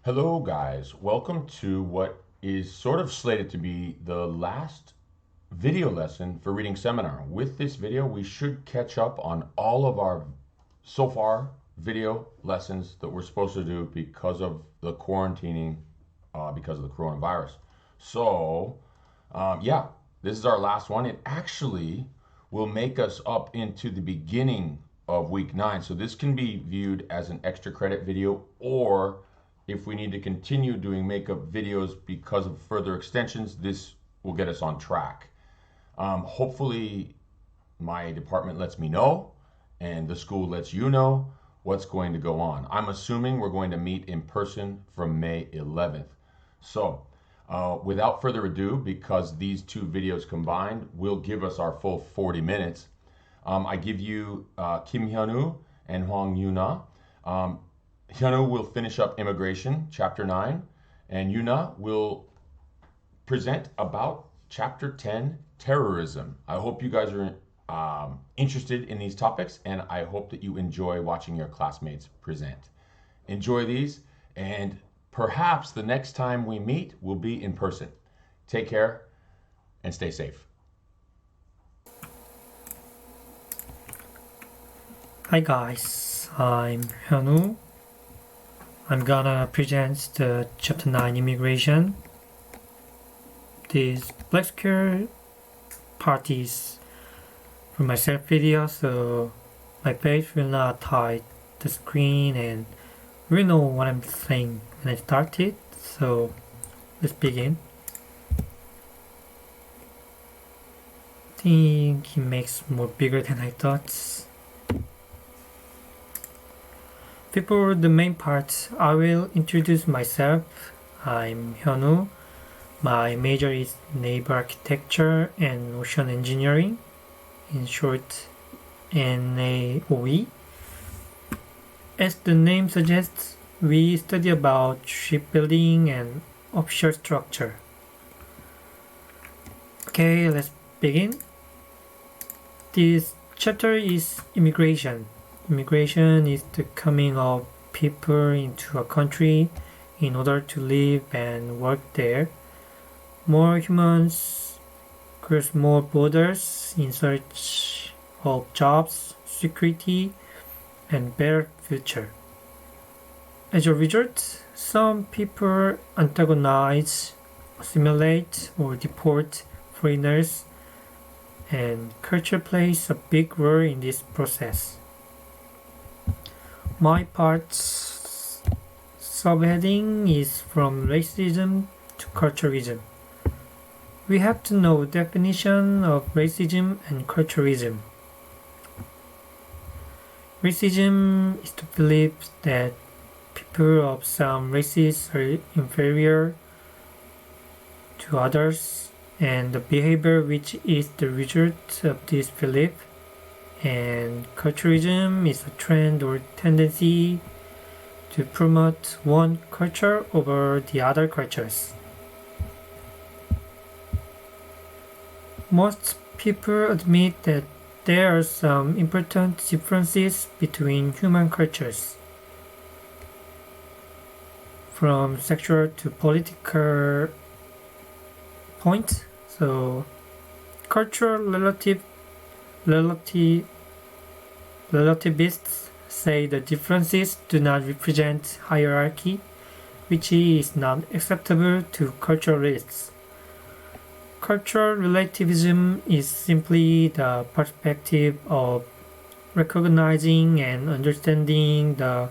Hello, guys. Welcome to what is sort of slated to be the last video lesson for reading seminar. With this video, we should catch up on all of our so far video lessons that we're supposed to do because of the quarantining, because of the coronavirus. So, yeah, this is our last one. It actually will make us up into the beginning of week 9. So this can be viewed as an extra credit video, or if we need to continue doing makeup videos because of further extensions, this will get us on track. Hopefully my department lets me know and the school lets you know what's going to go on. I'm assuming we're going to meet in person from May 11th. So without further ado, because these two videos combined will give us our full 40 minutes, I give you Kim Hyunwoo and Hwang Yuna. Hyunwoo will finish up Immigration, Chapter 9, and Yuna will present about Chapter 10, Terrorism. I hope you guys are interested in these topics, and I hope that you enjoy watching your classmates present. Enjoy these, and perhaps the next time we meet will be in person. Take care, and stay safe. Hi guys, I'm Hyunwoo. I'm gonna present the Chapter 9 Immigration. This black square part is for my self video, so my face will not hide the screen and you know what I'm saying when I start it. So let's begin. I think it makes more bigger than I thought. Before the main part, I will introduce myself. I'm Hyunwoo. My major is Naval Architecture and Ocean Engineering, in short NAOE. As the name suggests, we study about shipbuilding and offshore structure. Okay, let's begin. This chapter is immigration. Immigration is the coming of people into a country in order to live and work there. More humans cross more borders in search of jobs, security, and better future. As a result, some people antagonize, assimilate, or deport foreigners, and culture plays a big role in this process. My part's subheading is from racism to culturalism. We have to know definition of racism and culturalism. Racism is the belief that people of some races are inferior to others, and the behavior which is the result of this belief. And culturalism is a trend or tendency to promote one culture over the other cultures. Most people admit that there are some important differences between human cultures, from sexual to political point. So, cultural relativists say the differences do not represent hierarchy, which is not acceptable to culturalists. Cultural relativism is simply the perspective of recognizing and understanding the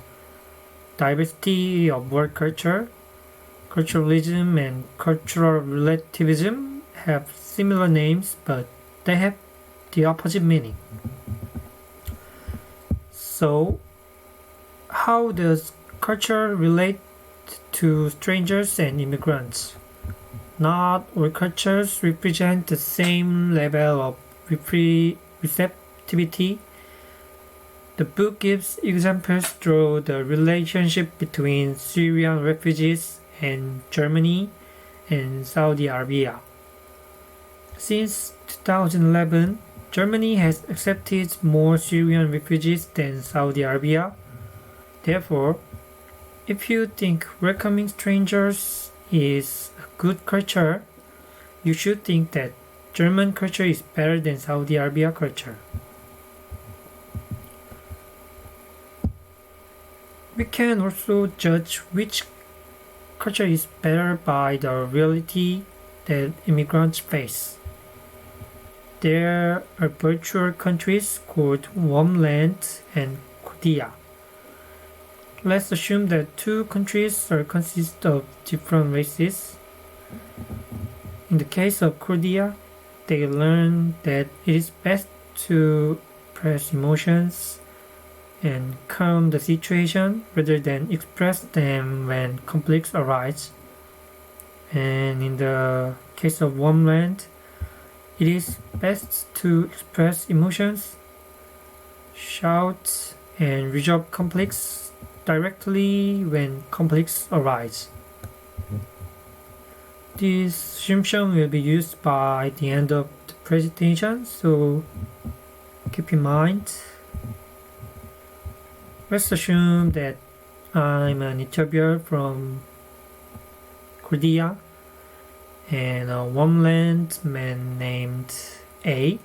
diversity of world culture. Culturalism and cultural relativism have similar names, but they have the opposite meaning. So, how does culture relate to strangers and immigrants? Not all cultures represent the same level of receptivity. The book gives examples through the relationship between Syrian refugees and Germany and Saudi Arabia. Since 2011, Germany has accepted more Syrian refugees than Saudi Arabia. Therefore, If you think welcoming strangers is a good culture, you should think that German culture is better than Saudi Arabia culture. We can also judge which culture is better by the reality that immigrants face. There are virtual countries called Warmland and Korea. Let's assume that two countries consist of different races. In the case of Korea, they learn that it is best to press emotions and calm the situation rather than express them when conflicts arise. And in the case of Warmland, it is best to express emotions, shout, and resolve conflicts directly when conflicts arise. This assumption will be used by the end of the presentation, so keep in mind. Let's assume that I'm an interviewer from Korea and a Warmland man named A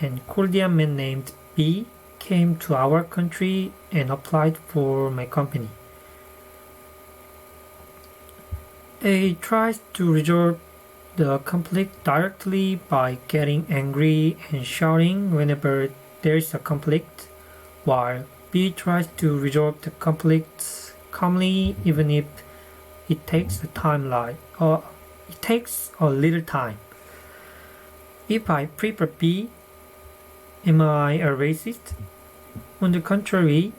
and Korean man named B came to our country and applied for my company. A tries to resolve the conflict directly by getting angry and shouting whenever there is a conflict, while B tries to resolve the conflict calmly even if it takes a little time. If I prefer B, am I a racist? On the contrary,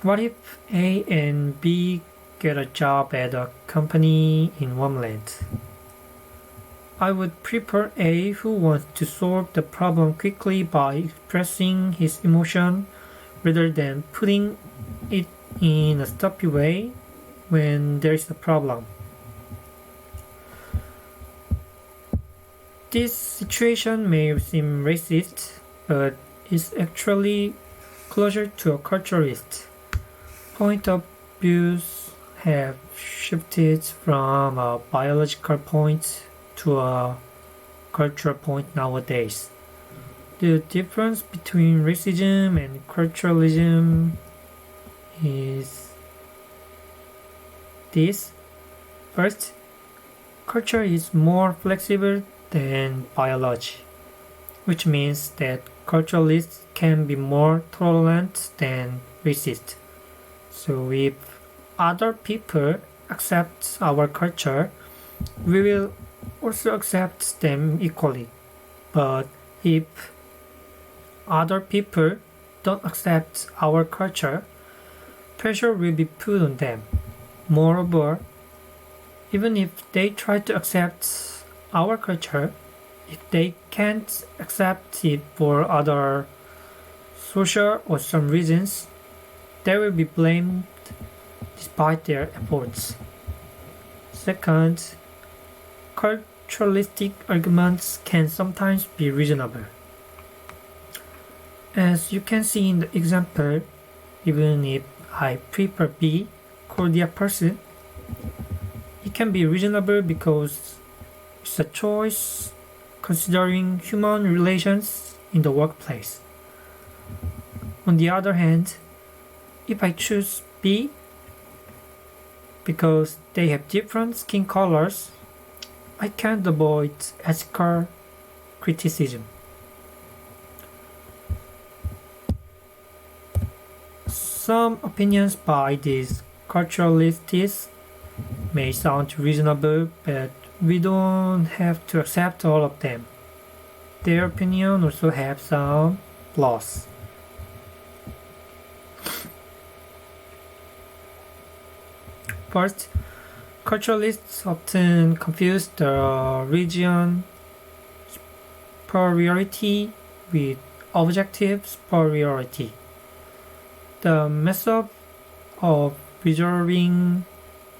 what if A and B get a job at a company in Warmland? I would prefer A, who wants to solve the problem quickly by expressing his emotion rather than putting it in a sloppy way when there is a problem. This situation may seem racist, but is actually closer to a culturalist. Point of views have shifted from a biological point to a cultural point nowadays. The difference between racism and culturalism is this. First, culture is more flexible than biology, which means that culturalists can be more tolerant than racist. So if other people accept our culture, we will also accept them equally. But if other people don't accept our culture, pressure will be put on them. Moreover, even if they try to accept our culture, if they can't accept it for other social or some reasons, they will be blamed despite their efforts. Second, culturalistic arguments can sometimes be reasonable. As you can see in the example, even if I prefer B, Korea person, it can be reasonable because it's a choice considering human relations in the workplace. On the other hand, if I choose B because they have different skin colors, I can't avoid ethical criticism. Some opinions by these culturalists may sound reasonable, but we don't have to accept all of them. Their opinion also have some flaws. First, culturalists often confuse the region superiority with objective superiority. The method of resolving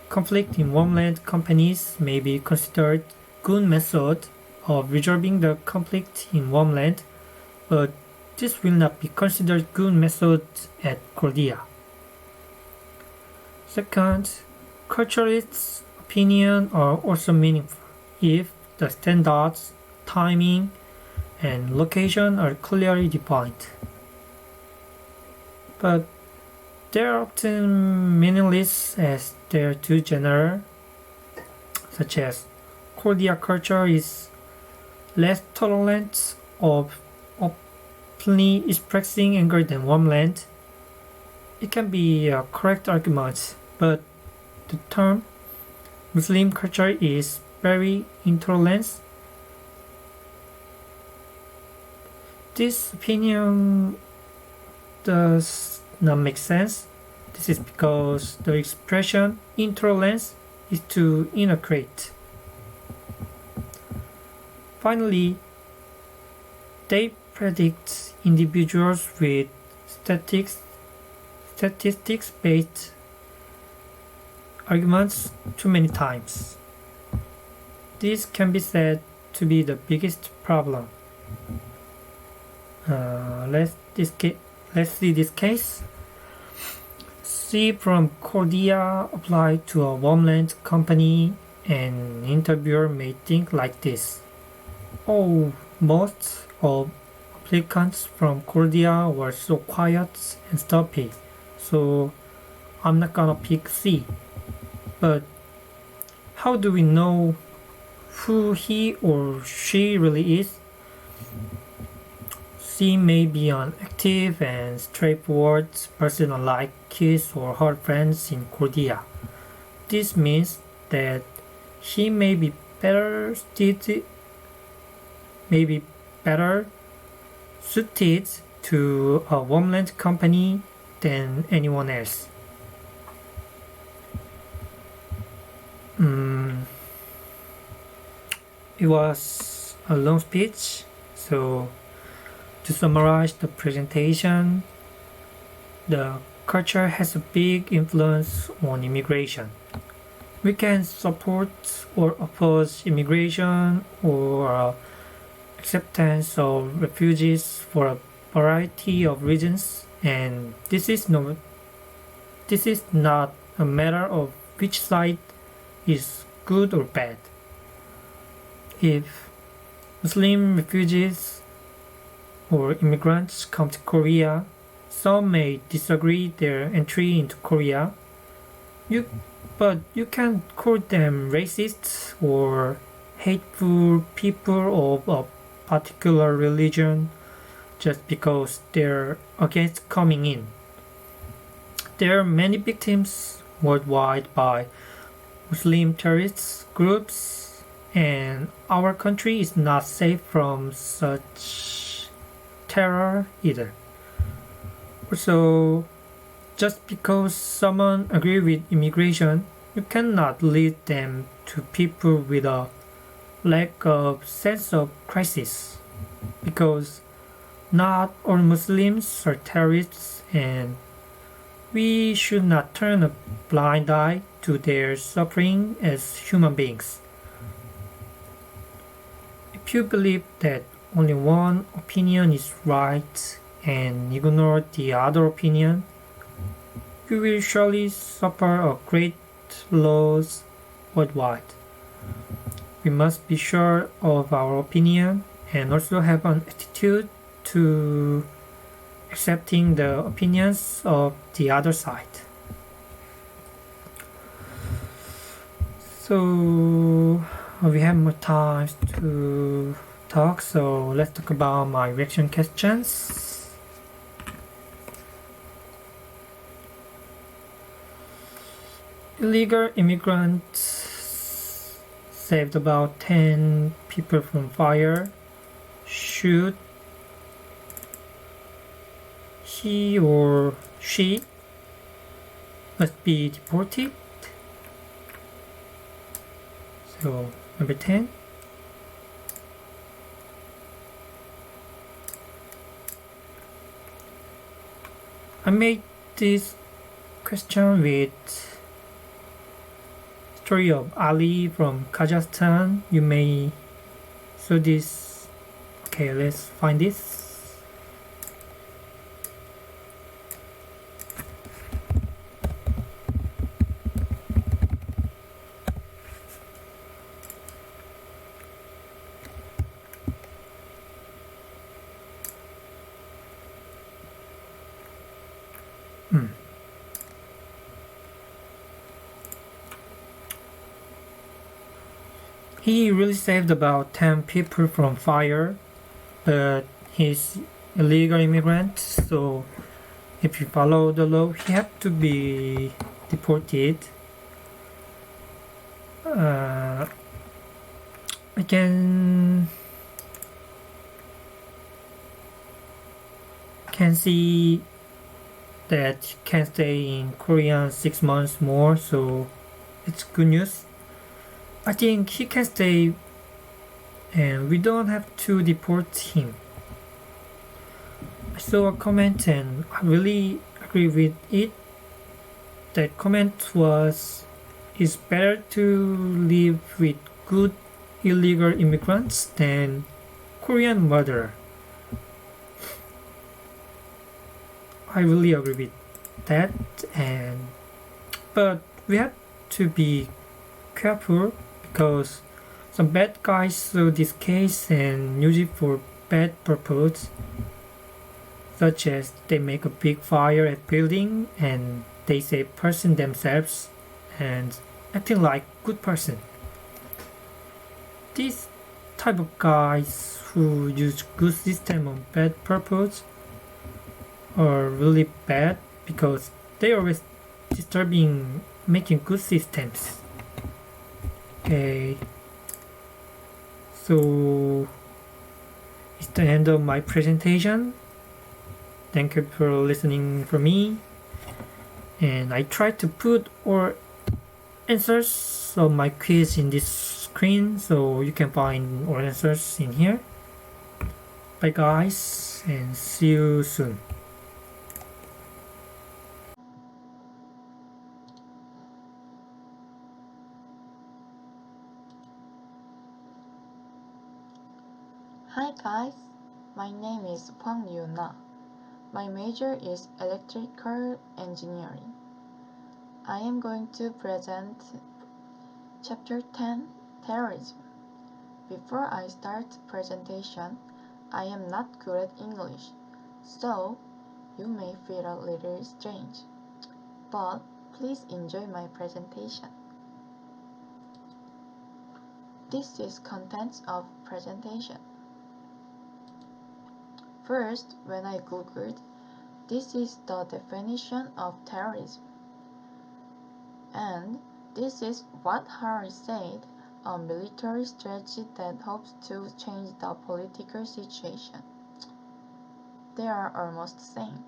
conflict in Warmland companies may be considered good method of resolving the conflict in Warmland, but this will not be considered good method at Korea. Second, culturists' opinions are also meaningful if the standards, timing, and location are clearly defined. But they're often meaningless as they're too general, such as Korea culture is less tolerant of openly expressing anger than homeland. It can be a correct argument, but the term Muslim culture is very intolerant. This opinion does not make sense. This is because the expression intolerance is too inaccurate. Finally, they predict individuals with statistics-based arguments too many times. This can be said to be the biggest problem. Let's see this case. C from Korea applied to a homeland company. An interviewer may think like this. Oh, most of applicants from Korea were so quiet and stuffy, so I'm not gonna pick C. But how do we know who he or she really is? C may be an active and straightforward person unlike his or her friends in Korea. This means that he may be better suited to a homeland company than anyone else. It was a long speech, so to summarize the presentation, the culture has a big influence on immigration. We can support or oppose immigration or acceptance of refugees for a variety of reasons, and this is not a matter of which side is good or bad. If Muslim refugees or immigrants come to Korea, some may disagree their entry into Korea, but you can't call them racist or hateful people of a particular religion just because they're against coming in. There are many victims worldwide by Muslim terrorist groups, and our country is not safe from such terror either. Also, just because someone agrees with immigration, you cannot lead them to people with a lack of sense of crisis, because not all Muslims are terrorists, and we should not turn a blind eye to their suffering as human beings. If you believe that only one opinion is right and ignore the other opinion, you will surely suffer a great loss worldwide. We must be sure of our opinion and also have an attitude to accepting the opinions of the other side. So we have more time to talk, so let's talk about my reaction questions. Illegal immigrants saved about 10 people from fire. Should he or she must be deported? So number 10. I made this question with story of Ali from Kazakhstan. You may saw this. Okay, let's find this. He really saved about 10 people from fire, but he's illegal immigrant, so if you follow the law, he have to be deported. I can see that he can stay in Korea 6 months more, so it's good news. I think he can stay and we don't have to deport him. I saw a comment and I really agree with it. That comment was, it's better to live with good illegal immigrants than Korean murderer. I really agree with that, but we have to be careful because some bad guys saw this case and use it for bad purpose, such as they make a big fire at building and they say person themselves and acting like good person. These type of guys who use good system on bad purpose are really bad because they always disturbing making good systems. Okay, so it's the end of my presentation. Thank you for listening for me, and I tried to put all answers of my quiz in this screen so you can find all answers in here. Bye guys, and see you soon. Hi guys, my name is Hwang Yuna. My major is electrical engineering. I am going to present chapter 10, terrorism. Before I start presentation, I am not good at English, so you may feel a little strange. But please enjoy my presentation. This is contents of presentation. First, when I googled, this is the definition of terrorism. And this is what Harry said, a military strategy that hopes to change the political situation. They are almost the same.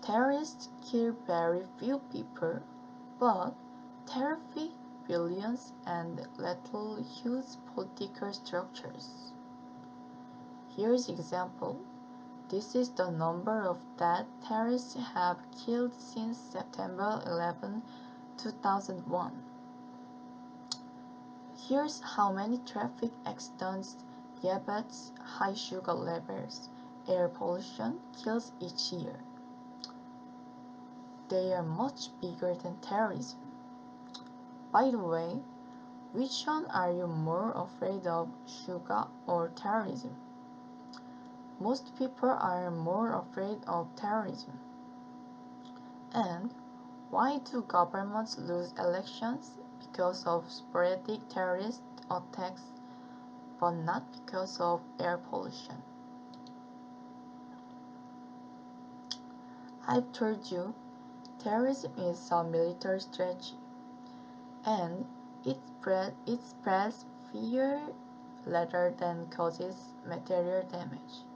Terrorists kill very few people, but terrify billions and lethal huge political structures. Here's example. This is the number of that terrorists have killed since September 11, 2001. Here's how many traffic accidents, diabetes, high sugar levels, air pollution kills each year. They are much bigger than terrorism. By the way, which one are you more afraid of, sugar or terrorism? Most people are more afraid of terrorism. And why do governments lose elections? Because of sporadic terrorist attacks, but not because of air pollution. I've told you, terrorism is a military strategy, and it spreads fear rather than causes material damage.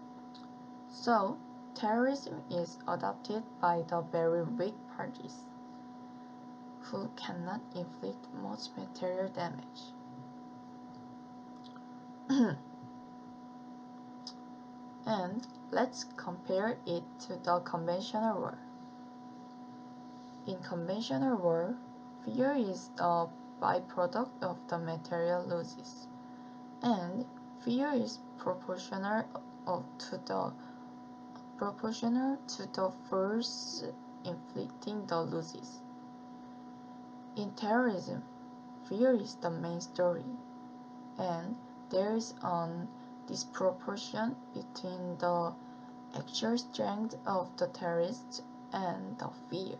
So, terrorism is adopted by the very weak parties, who cannot inflict much material damage. And let's compare it to the conventional war. In conventional war, fear is the byproduct of the material losses, and fear is proportional to the force inflicting the losses. In terrorism, fear is the main story, and there is an disproportion between the actual strength of the terrorists and the fear.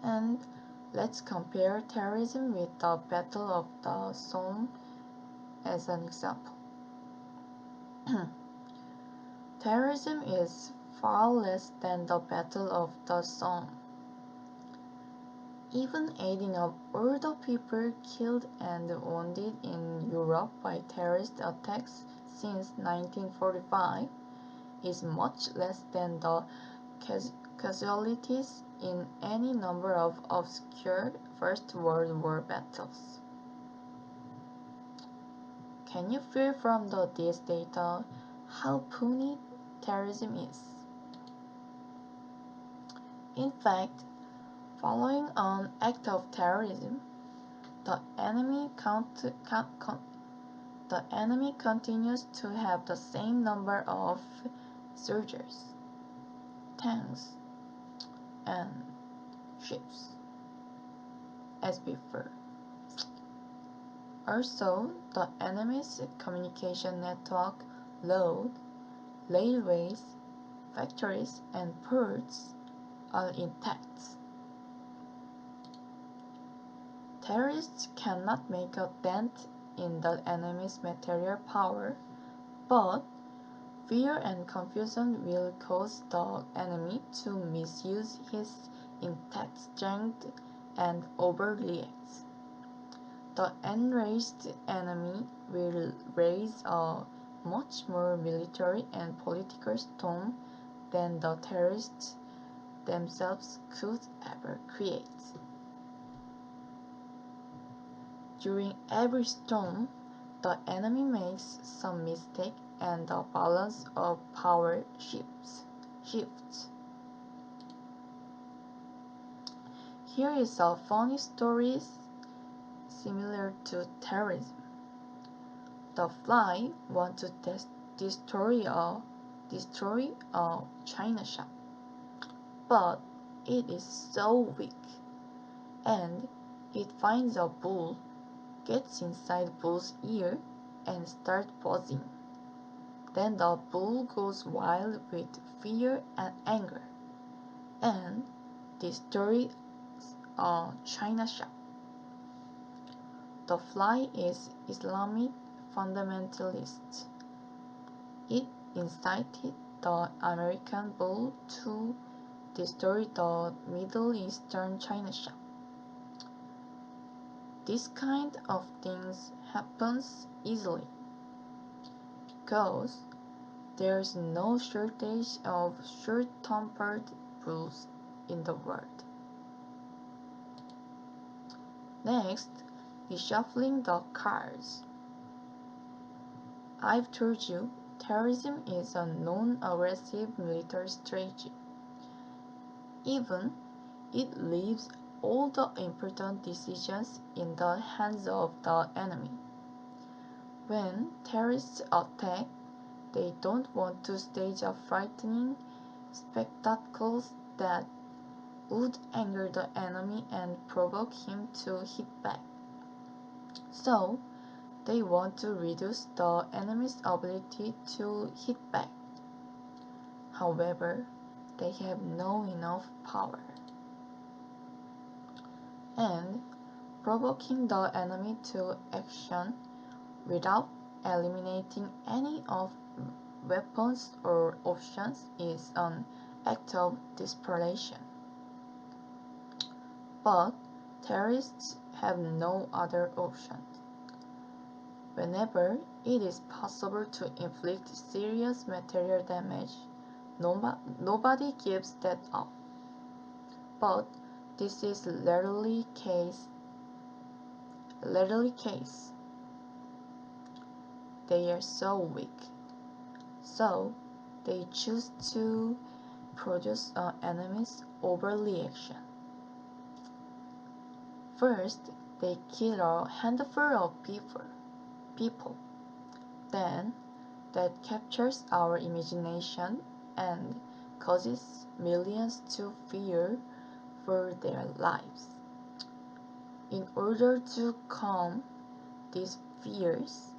And Let's compare terrorism with the Battle of the Somme as an example. Terrorism is far less than the Battle of the Somme. Even adding up all the people killed and wounded in Europe by terrorist attacks since 1945 is much less than the casualties in any number of obscure First World War battles. Can you feel from this data how puny terrorism is? In fact, following an act of terrorism, the enemy continues to have the same number of soldiers, tanks, and ships as before. Also, the enemy's communication network, road, railways, factories, and ports are intact. Terrorists cannot make a dent in the enemy's material power, but fear and confusion will cause the enemy to misuse his intact strength and overreact. The enraged enemy will raise a much more military and political storm than the terrorists themselves could ever create. During every storm, the enemy makes some mistake and the balance of power shifts. Here is a funny story similar to terrorism. The fly wants to destroy a china shop, but it is so weak, and it finds a bull, gets inside bull's ear, and starts buzzing. Then the bull goes wild with fear and anger, and destroys a china shop. The fly is Islamic fundamentalist. It incited the American bull to destroy the Middle Eastern China shop. This kind of things happens easily because there's no shortage of short-tempered bulls in the world. Next, reshuffling the cards. I've told you terrorism is a non-aggressive military strategy. Even it leaves all the important decisions in the hands of the enemy. When terrorists attack, they don't want to stage a frightening spectacle that would anger the enemy and provoke him to hit back. So, they want to reduce the enemy's ability to hit back. However, they have no enough power. And provoking the enemy to action without eliminating any of weapons or options is an act of desperation. But terrorists have no other option. Whenever it is possible to inflict serious material damage, nobody gives that up. But this is rarely case. They are so weak. So they choose to produce an enemy's overreaction. First, they kill a handful of people. Then, that captures our imagination and causes millions to fear for their lives. In order to calm these fears,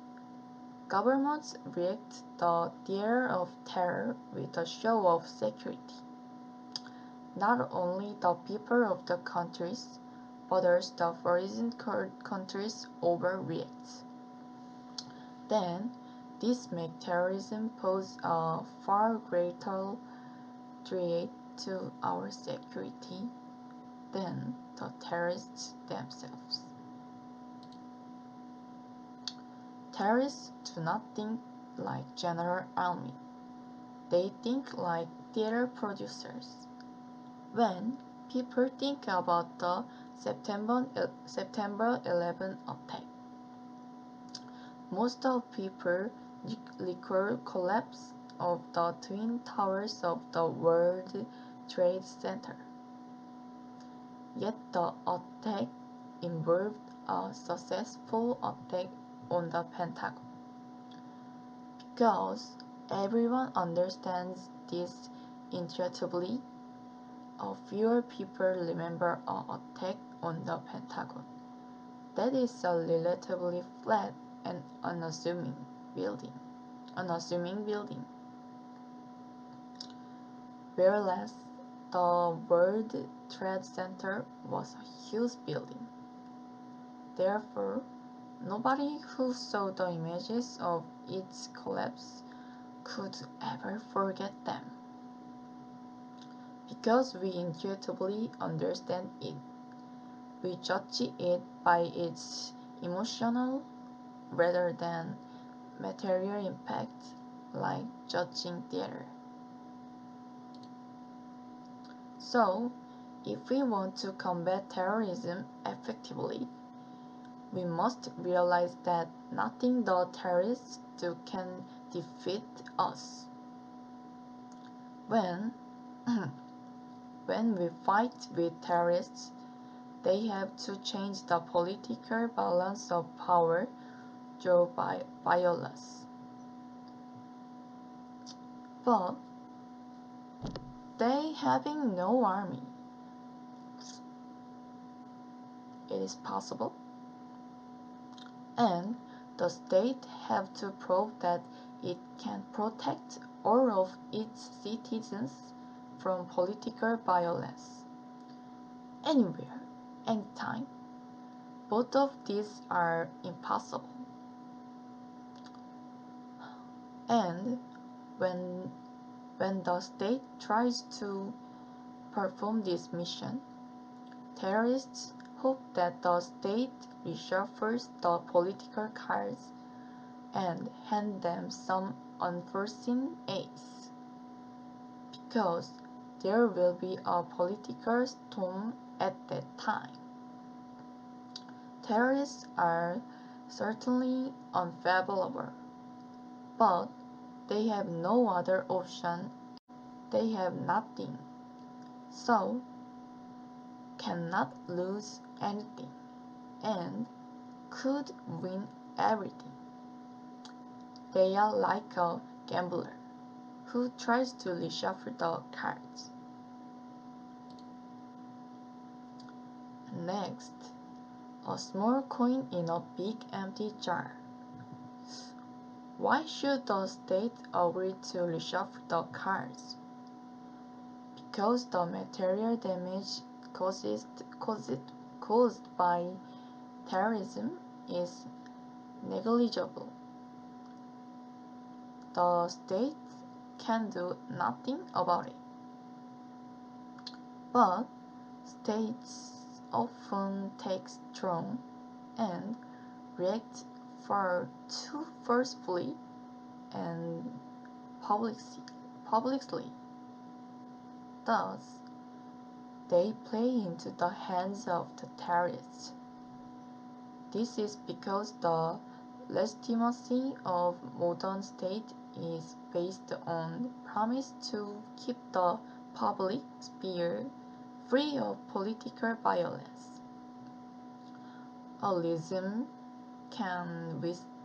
governments react to the air of terror with a show of security. Not only the people of the countries, others the foreign countries overreact. Then, this makes terrorism pose a far greater threat to our security than the terrorists themselves. Terrorists do not think like general army. They think like theater producers. When people think about the September 11 attack, most of people recall collapse of the twin towers of the World Trade Center. Yet the attack involved a successful attack on the Pentagon. Because everyone understands this intuitively, fewer people remember an attack on the Pentagon. That is a relatively flat and unassuming building. Whereas the World Trade Center was a huge building. Therefore, nobody who saw the images of its collapse could ever forget them. Because we intuitively understand it, we judge it by its emotional rather than material impact, like judging theater. So, if we want to combat terrorism effectively, we must realize that nothing the terrorists do can defeat us. When we fight with terrorists, they have to change the political balance of power through violence. But they having no army, it is possible. And the state have to prove that it can protect all of its citizens from political violence. Anywhere, anytime. Both of these are impossible. And when the state tries to perform this mission, terrorists hope that the state reshuffles the political cards and hand them some unforeseen ace. Because there will be a political storm at that time. Terrorists are certainly unfavorable, but they have no other option. They have nothing, so cannot lose anything, and could win everything. They are like a gambler who tries to reshuffle the cards. Next, a small coin in a big empty jar. Why should the state agree to reshuffle the cards? Because the material damage caused by terrorism is negligible. The state can do nothing about it. But states often take strong and react far too forcefully and publicly. Thus, they play into the hands of the terrorists. This is because the legitimacy of modern state is based on promise to keep the public sphere free of political violence. A regime can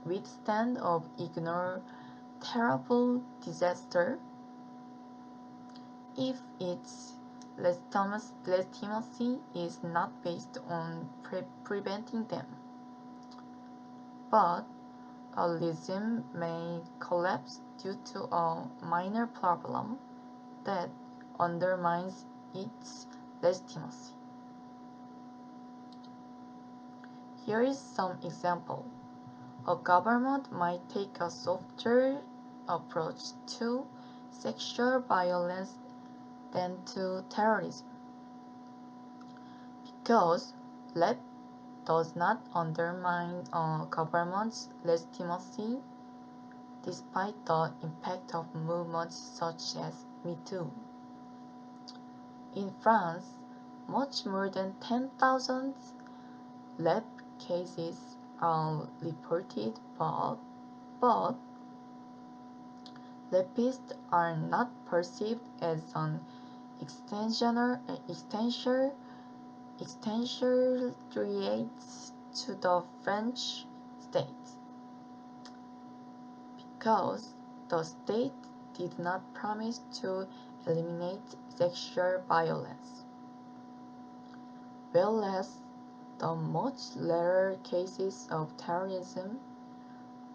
withstand or ignore terrible disaster if its legitimacy is not based on preventing them. But a regime may collapse due to a minor problem that undermines its legitimacy. Here is some example. A government might take a softer approach to sexual violence than to terrorism, because rape does not undermine a government's legitimacy despite the impact of movements such as Me Too. In France, much more than 10,000 rape cases are reported, but rapists are not perceived as an extension to the French state, because the state did not promise to eliminate sexual violence, whereas the much rarer cases of terrorism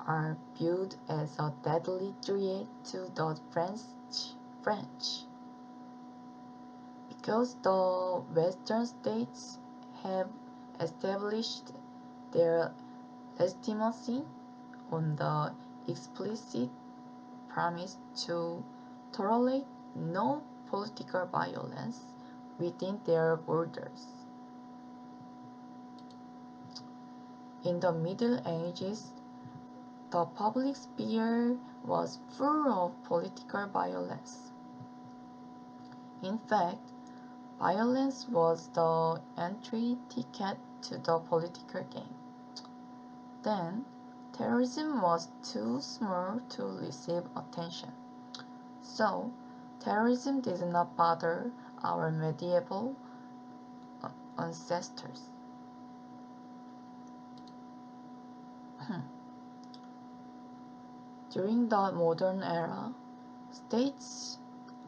are viewed as a deadly threat to the French, because the Western states have established their legitimacy on the explicit promise to tolerate no political violence within their borders. In the Middle Ages, the public sphere was full of political violence. In fact, violence was the entry ticket to the political game. Then, terrorism was too small to receive attention. So, terrorism did not bother our medieval ancestors. During the modern era, states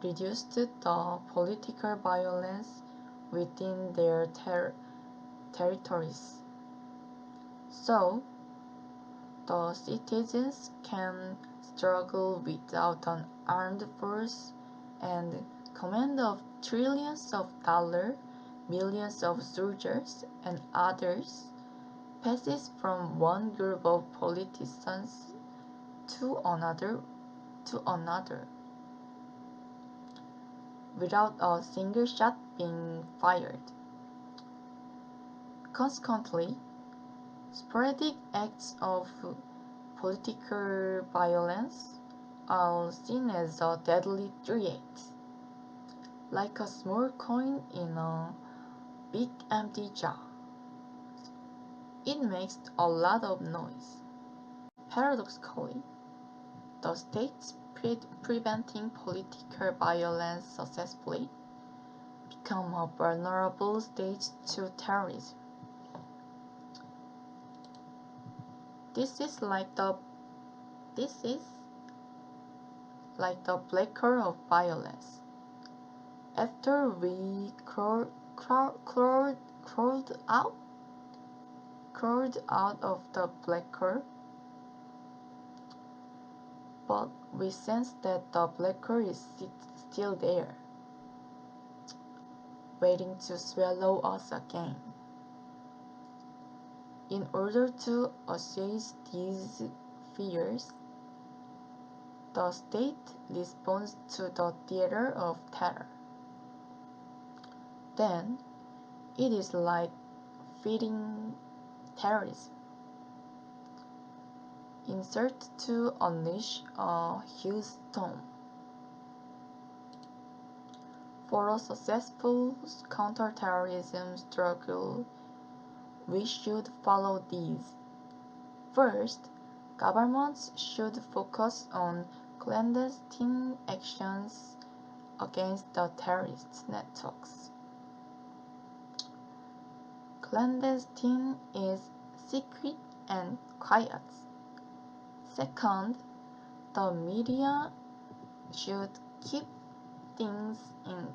reduced the political violence within their territories. So, the citizens can struggle without an armed force and command of trillions of dollars, millions of soldiers, and others passes from one group of politicians to another without a single shot being fired. Consequently, sporadic acts of political violence are seen as a deadly threat, like a small coin in a big empty jar. It makes a lot of noise. Paradoxically, the states preventing political violence successfully become a vulnerable stage to terrorism. This is like the black hole of violence. After we crawled out of the black hole, but we sense that the black hole is still there, waiting to swallow us again. In order to assuage these fears, the state responds to the theater of terror. Then, it is like feeding terrorism. Insert to unleash a huge storm. For a successful counterterrorism struggle, we should follow these. First, governments should focus on clandestine actions against the terrorist networks. Clandestine is secret and quiet. Second, the media should keep things in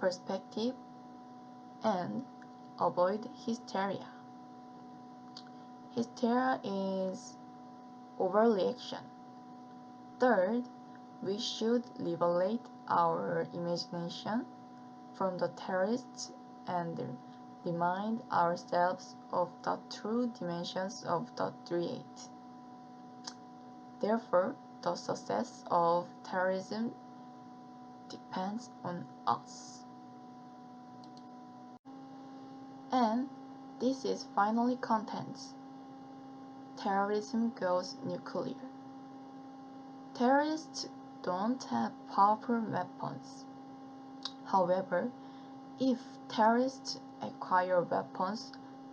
perspective and avoid hysteria. Hysteria is overreaction. Third, we should liberate our imagination from the terrorists and remind ourselves of the true dimensions of the threat. Therefore, the success of terrorism depends on us. And this is finally contents. Terrorism goes nuclear. Terrorists don't have powerful weapons. However, if terrorists acquire weapons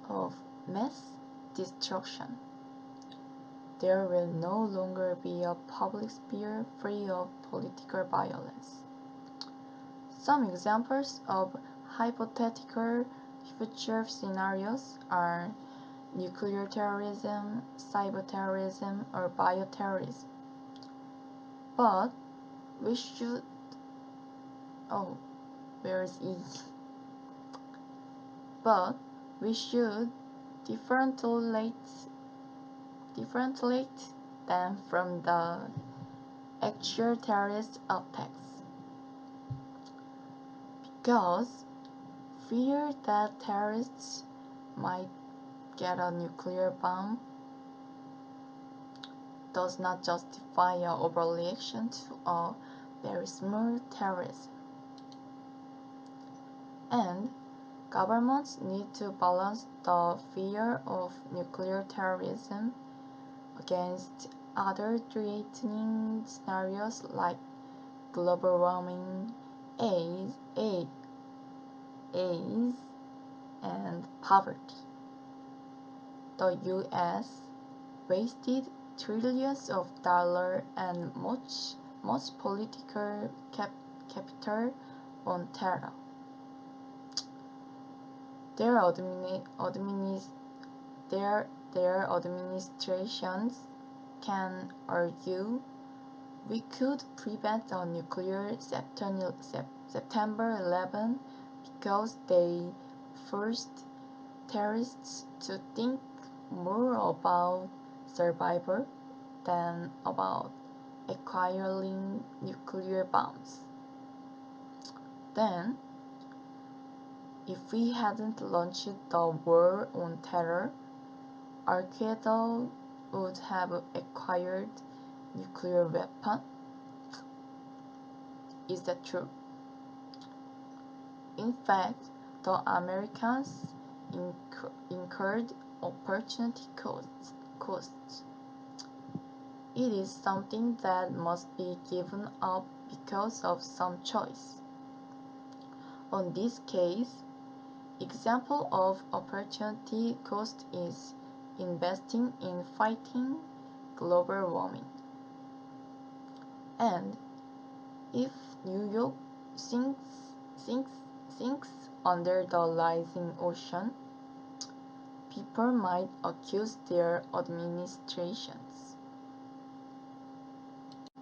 of mass destruction, there will no longer be a public sphere free of political violence. Some examples of hypothetical future scenarios are nuclear terrorism, cyber terrorism, or bioterrorism. But we should oh, where is E? But we should differentiate them from the actual terrorist attacks, because fear that terrorists might get a nuclear bomb does not justify an overreaction to a very small terrorism. And governments need to balance the fear of nuclear terrorism against other threatening scenarios like global warming, AIDS, and poverty. The US wasted trillions of dollars and much political capital on terror. Their administrations can argue we could prevent a nuclear September 11 because they forced terrorists to think more about survival than about acquiring nuclear bombs. Then, if we hadn't launched the war on terror, Al-Qaeda would have acquired nuclear weapon. Is that true? In fact, the Americans incurred opportunity costs. It is something that must be given up because of some choice. On this case, example of opportunity cost is investing in fighting global warming. And if New York sinks under the rising ocean, people might accuse their administrations.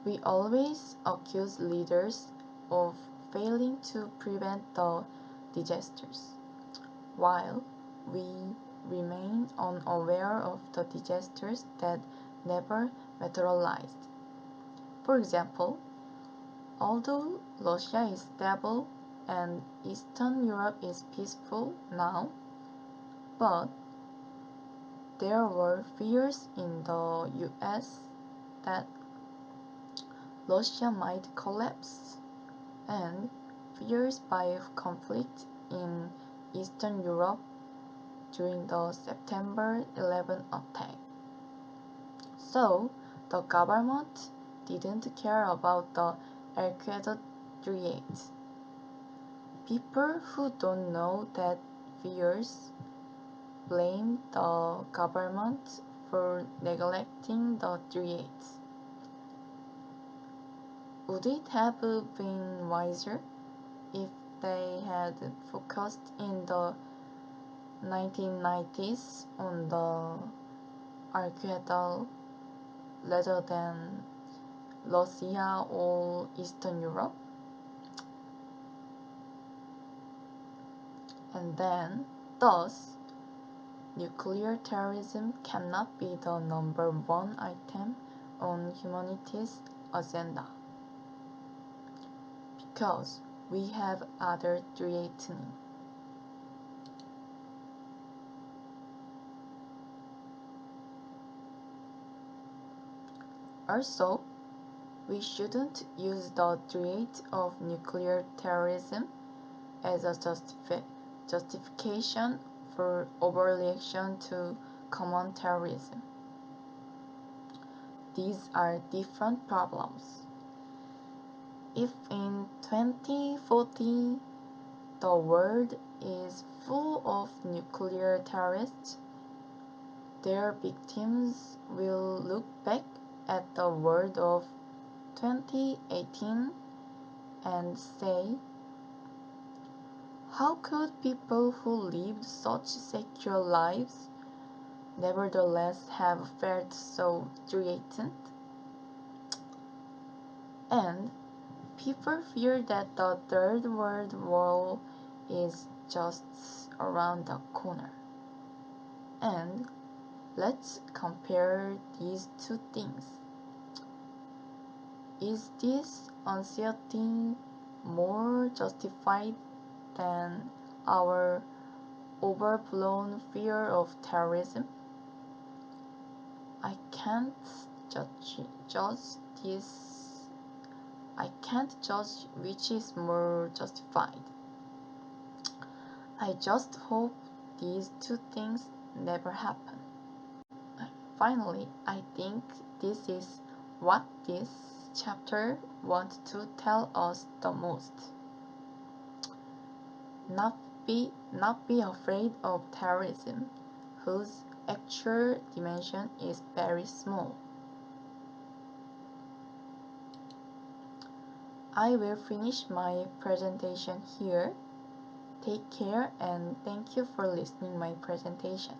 We always accuse leaders of failing to prevent the disasters, while we remain unaware of the disasters that never materialized. For example, although Russia is stable and Eastern Europe is peaceful now, but there were fears in the US that Russia might collapse, and fears by conflict in Eastern Europe during the September 11 attack. So, the government didn't care about the Al-Qaeda threat. People who don't know that fears blame the government for neglecting the threat. Would it have been wiser if they had focused in the 1990s on the Al-Qaeda rather than Russia or Eastern Europe? And then, thus, nuclear terrorism cannot be the number one item on humanity's agenda, because we have other threatening. Also, we shouldn't use the threat of nuclear terrorism as a justification for overreaction to common terrorism. These are different problems. If in 2040 the world is full of nuclear terrorists, their victims will look back at the world of 2018 and say, how could people who lived such secure lives nevertheless have felt so threatened? And people fear that the Third World War is just around the corner. And let's compare these two things. Is this anxiety more justified than our overblown fear of terrorism? I can't judge this. I can't judge which is more justified. I just hope these two things never happen. Finally, I think this is what this chapter wants to tell us the most. Not be afraid of terrorism, whose actual dimension is very small. I will finish my presentation here. Take care and thank you for listening my presentation.